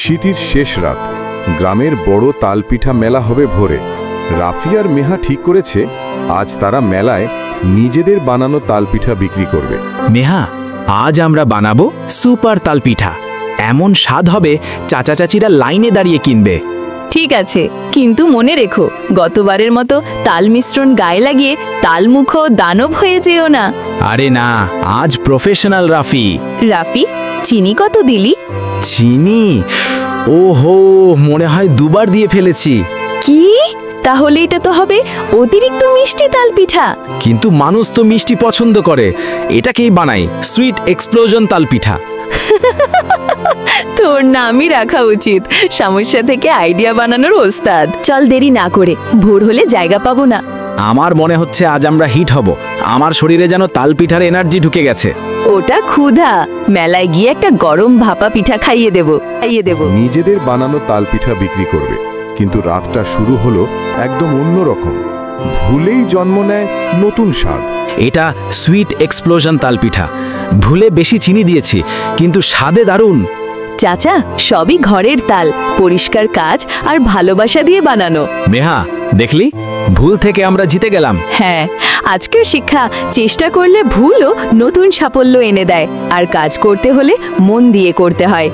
শীতের শেষ রাত, গ্রামের বড় তালপিঠা মেলা হবে ভোরে। রাফি আর মেহা ঠিক করেছে আজ তারা মেলায় নিজেদের বানানো তালপিঠা বিক্রি করবে। মেহা, আজ আমরা বানাবো সুপার তালপিঠা। এমন স্বাদ হবে চাচা চাচিরা লাইনে দাঁড়িয়ে কিনবে। ঠিক আছে, কিন্তু মনে রেখো গতবারের মতো তাল মিশ্রণ গায়ে লাগিয়ে তালমুখ দানব হয়ে যেও না। আরে না, আজ প্রফেশনাল রাফি। রাফি, চিনি কত দিলি? চিনি? ওহো, মনে হয় দুবার দিয়ে ফেলেছি। কি? তাহলে এটা তো হবে অতিরিক্ত মিষ্টি তালপিঠা। কিন্তু মানুষ তো মিষ্টি পছন্দ করে, এটাকেই বানাই সুইট এক্সপ্লোশন তালপিঠা। তোর নামই রাখা উচিত, সমস্যা থেকে আইডিয়া বানানোর ওস্তাদ। চল দেরি না করে, ভোর হলে জায়গা পাবো না। আমার মনে হচ্ছে আজ আমরা হিট হব। আমার শরীরে যেন তালপিঠার এনার্জি ঢুকে গেছে। ওটা ক্ষুধা। মেলায় গিয়ে একটা গরম ভাপা পিঠা খাইয়ে দেব। নিজেদের বানানো তালপিঠা বিক্রি করবে, কিন্তু রাতটা শুরু হলো একদম অন্যরকম। ভুলেই জন্ম নেয় নতুন স্বাদ। এটা সুইট এক্সপ্লোশন তালপিঠা। ভুলে বেশি চিনি দিয়েছি, কিন্তু স্বাদে দারুণ। চাচা, সবই ঘরের তাল, পরিষ্কার কাজ আর ভালোবাসা দিয়ে বানানো। মেহা, দেখলি, ভুল থেকে আমরা জিতে গেলাম। হ্যাঁ, আজকের শিক্ষা, চেষ্টা করলে ভুলও নতুন সাফল্য এনে দেয়, আর কাজ করতে হলে মন দিয়ে করতে হয়।